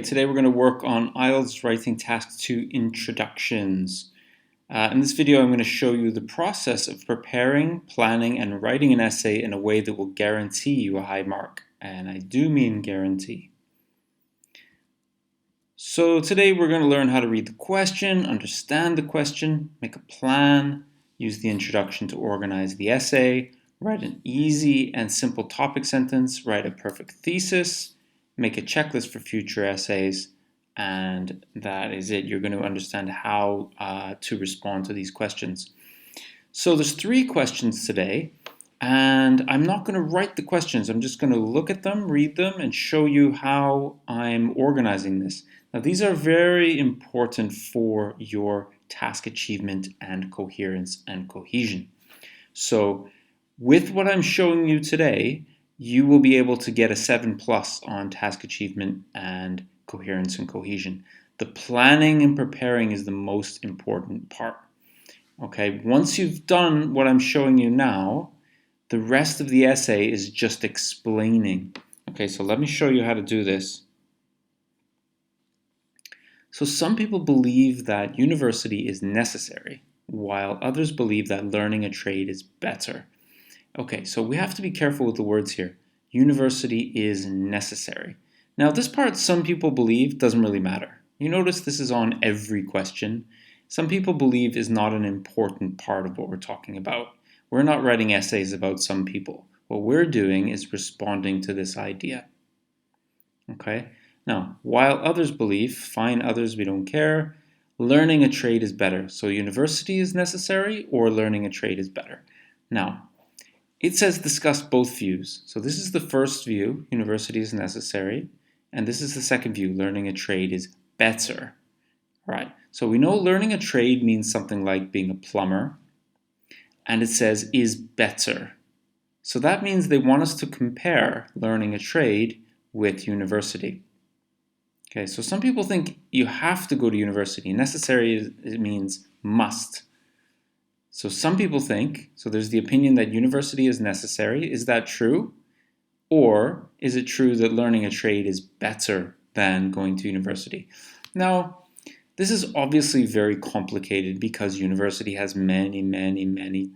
Today we're going to work on IELTS Writing Task 2 Introductions. In this video I'm going to show you the process of preparing, planning, and writing an essay in a way that will guarantee you a high mark. And I do mean guarantee. So today we're going to learn how to read the question, understand the question, make a plan, use the introduction to organize the essay, write an easy and simple topic sentence, write a perfect thesis, make a checklist for future essays, and that is it. You're going to understand how to respond to these questions. So there's 3 questions today, and I'm not going to write the questions. I'm just going to look at them, read them, and show you how I'm organizing this. Now, these are very important for your task achievement and coherence and cohesion. So with what I'm showing you today, you will be able to get a 7+ on task achievement and coherence and cohesion. The planning and preparing is the most important part. Okay, once you've done what I'm showing you now, the rest of the essay is just explaining. Okay, so let me show you how to do this. So some people believe that university is necessary, while others believe that learning a trade is better. Okay, so we have to be careful with the words here. University is necessary. Now this part some people believe doesn't really matter. You notice this is on every question. Some people believe is not an important part of what we're talking about. We're not writing essays about some people. What we're doing is responding to this idea. Okay, now while others believe, fine others, we don't care, learning a trade is better. So university is necessary or learning a trade is better. Now, it says discuss both views. So this is the first view, university is necessary, and this is the second view, learning a trade is better. Right. So we know learning a trade means something like being a plumber, and it says is better. So that means they want us to compare learning a trade with university. Okay, so some people think you have to go to university. Necessary it means must. So some people think, so there's the opinion that university is necessary. Is that true? Or is it true that learning a trade is better than going to university? Now, this is obviously very complicated because university has many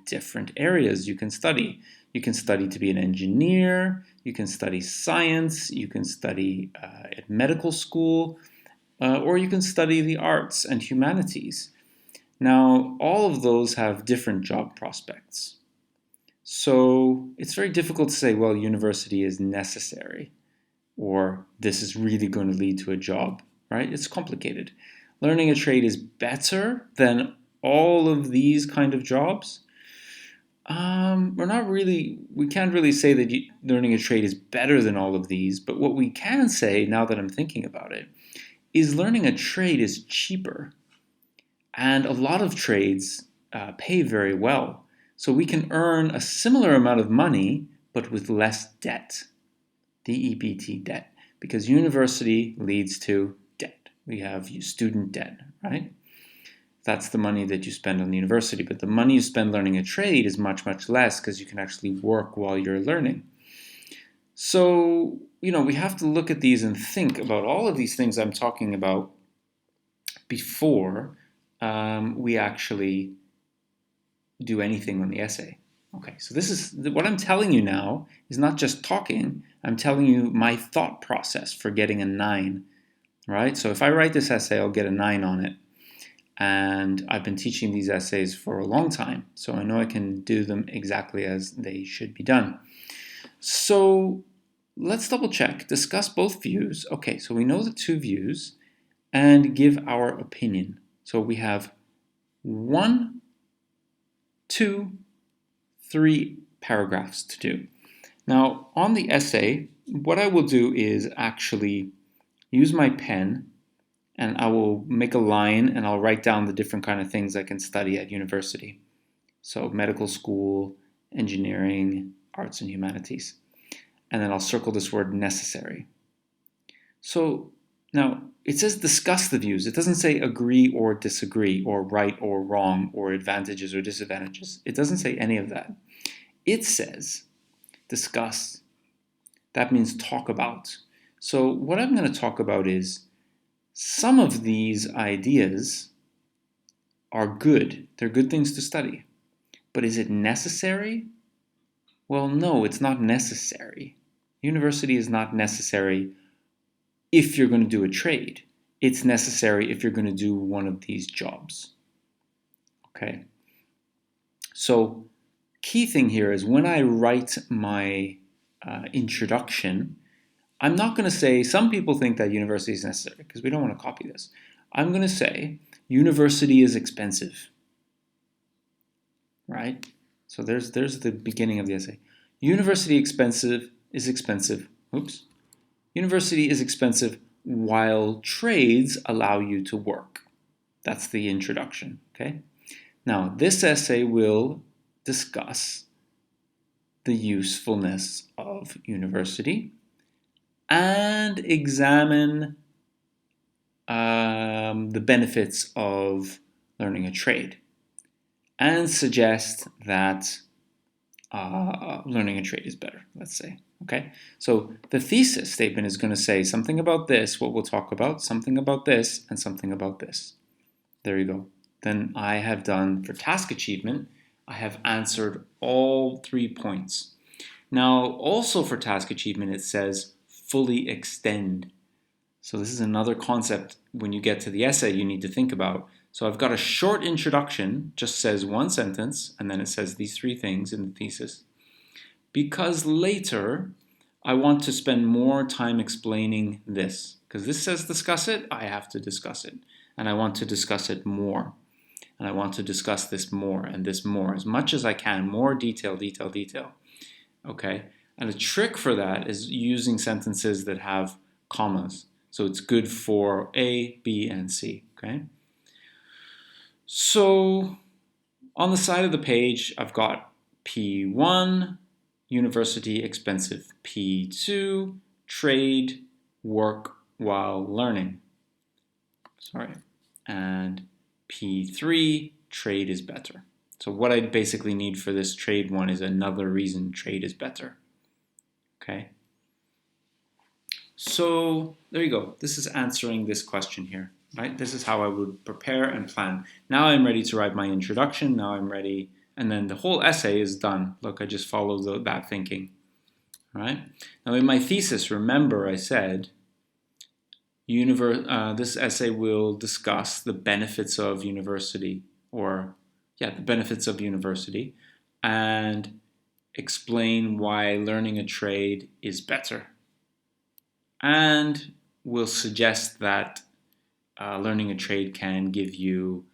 different areas you can study. You can study to be an engineer, you can study science, you can study at medical school, or you can study the arts and humanities. Now, all of those have different job prospects. So it's very difficult to say, well, university is necessary, or this is really going to lead to a job, right? It's complicated. Learning a trade is better than all of these kind of jobs. We can't really say that learning a trade is better than all of these, but what we can say, now that I'm thinking about it, is learning a trade is cheaper. And a lot of trades pay very well. So we can earn a similar amount of money, but with less debt. D-E-B-T, debt. Because university leads to debt. We have student debt, right? That's the money that you spend on the university. But the money you spend learning a trade is much less because you can actually work while you're learning. So, we have to look at these and think about all of these things I'm talking about before we actually do anything on the essay. Okay, so this is what I'm telling you now is not just talking. I'm telling you my thought process for getting a 9, right? So if I write this essay, I'll get a 9 on it. And I've been teaching these essays for a long time, so I know I can do them exactly as they should be done. So let's double check, discuss both views. Okay, so we know the 2 views and give our opinion. So we have 1, 2, 3 paragraphs to do. Now, on the essay, what I will do is actually use my pen and I will make a line and I'll write down the different kind of things I can study at university. So medical school, engineering, arts and humanities. And then I'll circle this word necessary. So now, it says discuss the views. It doesn't say agree or disagree or right or wrong or advantages or disadvantages. It doesn't say any of that. It says discuss. That means talk about. So what I'm going to talk about is Some of these ideas are good. They're good things to study. But is it necessary? Well, no, it's not necessary. University is not necessary if you're going to do a trade. It's necessary if you're going to do one of these jobs. Okay? So, key thing here is when I write my introduction, I'm not going to say, some people think that university is necessary because we don't want to copy this. I'm going to say, university is expensive, right? So there's the beginning of the essay. University is expensive. Oops. University is expensive while trades allow you to work. That's the introduction, okay? Now, this essay will discuss the usefulness of university and examine the benefits of learning a trade and suggest that learning a trade is better, let's say. Okay, so the thesis statement is going to say something about this, what we'll talk about, something about this, and something about this. There you go. Then I have done, for task achievement, I have answered all 3 points. Now, also for task achievement, it says fully extend. So this is another concept when you get to the essay you need to think about. So I've got a short introduction, just says one sentence, and then it says these 3 things in the thesis. Because later, I want to spend more time explaining this. Because this says discuss it, I have to discuss it. And I want to discuss it more. And I want to discuss this more and this more, as much as I can, more detail, detail, detail. Okay? And the trick for that is using sentences that have commas. So it's good for A, B, and C. Okay? So on the side of the page, I've got P1, university expensive. P2, trade, work while learning. Sorry. And P3, trade is better. So what I basically need for this trade one is another reason trade is better. Okay? So there you go. This is answering this question here, right? This is how I would prepare and plan. Now I'm ready to write my introduction. Now I'm ready. And then the whole essay is done. Look, I just followed that thinking. All right? Now in my thesis, remember I said this essay will discuss the benefits of university, the benefits of university, and explain why learning a trade is better. And will suggest that learning a trade can give you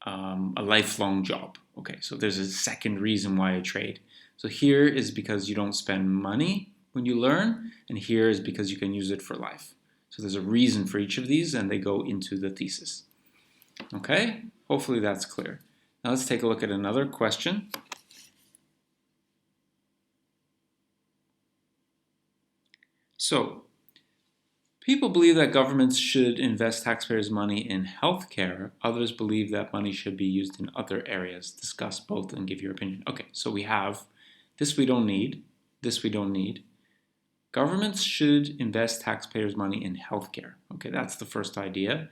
a lifelong job. Okay, so there's a second reason why I trade. So here is because you don't spend money when you learn, and here is because you can use it for life. So there's a reason for each of these, and they go into the thesis. Okay, hopefully that's clear. Now let's take a look at another question. So, people believe that governments should invest taxpayers' money in healthcare. Others believe that money should be used in other areas. Discuss both and give your opinion. Okay, so we have this we don't need, this we don't need. Governments should invest taxpayers' money in healthcare. Okay, that's the first idea.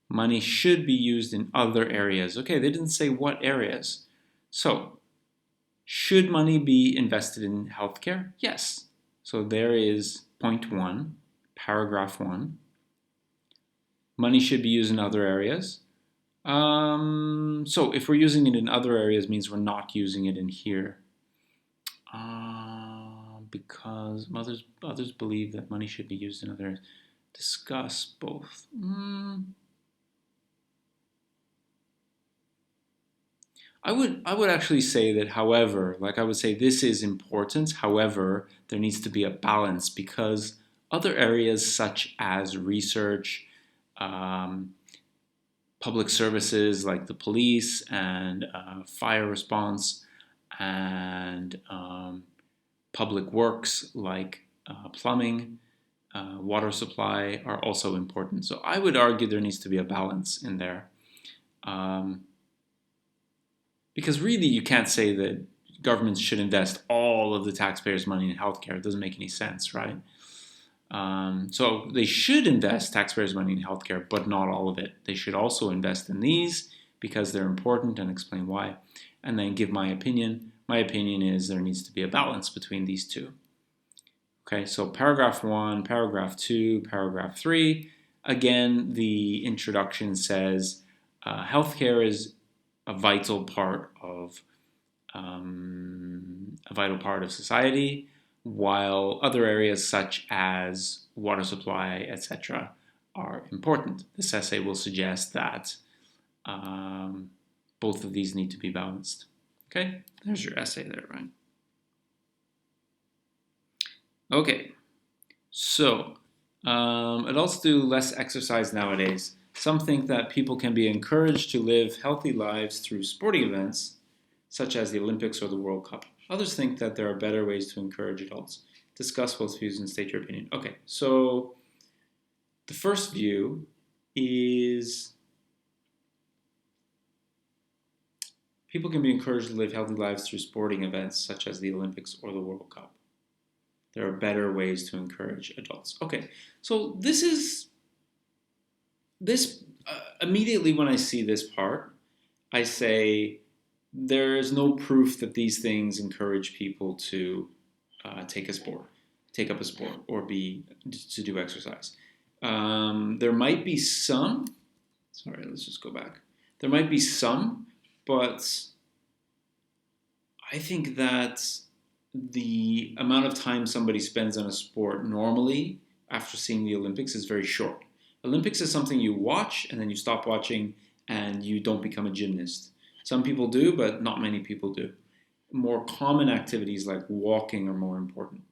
Money should be used in other areas. Okay, they didn't say what areas. So, should money be invested in healthcare? Yes. So there is point 1. Paragraph 1. Money should be used in other areas. So if we're using it in other areas means we're not using it in here. Because others believe that money should be used in other areas. Discuss both. I would actually say that, however, like I would say this is important, however, there needs to be a balance because other areas such as research, public services like the police and fire response, and public works like plumbing, water supply are also important. So I would argue there needs to be a balance in there. Because really you can't say that governments should invest all of the taxpayers' money in healthcare. It doesn't make any sense, right? So they should invest taxpayers' money in healthcare, but not all of it. They should also invest in these because they're important and explain why. And then give my opinion. My opinion is there needs to be a balance between these two. Okay, so paragraph 1, paragraph 2, paragraph 3. Again, the introduction says healthcare is a vital part of society, while other areas such as water supply, etc., are important. This essay will suggest that both of these need to be balanced. Okay, there's your essay there, right? Okay, so adults do less exercise nowadays. Some think that people can be encouraged to live healthy lives through sporting events, such as the Olympics or the World Cup. Others think that there are better ways to encourage adults. Discuss both views and state your opinion. Okay, so the first view is people can be encouraged to live healthy lives through sporting events, such as the Olympics or the World Cup. There are better ways to encourage adults. Okay, so this immediately when I see this part, I say there is no proof that these things encourage people to take up a sport, or to do exercise. There might be some. Sorry, let's just go back. There might be some, but I think that the amount of time somebody spends on a sport normally after seeing the Olympics is very short. Olympics is something you watch and then you stop watching and you don't become a gymnast. Some people do, but not many people do. More common activities like walking are more important.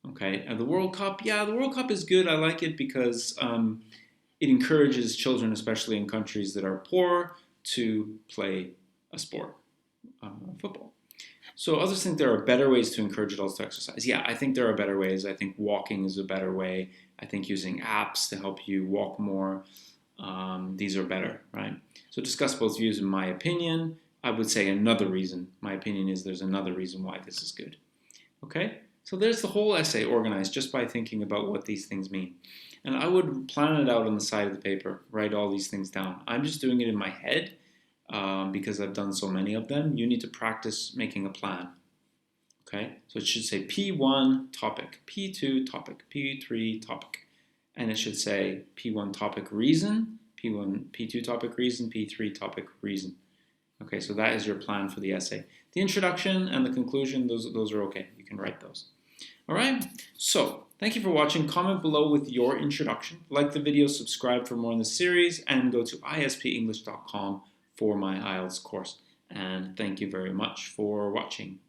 Okay, and the World Cup, yeah, the World Cup is good. I like it because it encourages children, especially in countries that are poor, to play a sport, football. So others think there are better ways to encourage adults to exercise. Yeah, I think there are better ways. I think walking is a better way. I think using apps to help you walk more, these are better, right? So discuss both views in my opinion. I would say another reason. My opinion is there's another reason why this is good. Okay? So there's the whole essay organized just by thinking about what these things mean. And I would plan it out on the side of the paper, write all these things down. I'm just doing it in my head because I've done so many of them. You need to practice making a plan. Okay, so it should say P1 topic, P2 topic, P3 topic, and it should say P1 topic reason, P2 topic reason, P3 topic reason. Okay, so that is your plan for the essay. The introduction and the conclusion, those are okay. You can write those. All right, so thank you for watching. Comment below with your introduction. Like the video, subscribe for more in the series, and go to ispenglish.com for my IELTS course. And thank you very much for watching.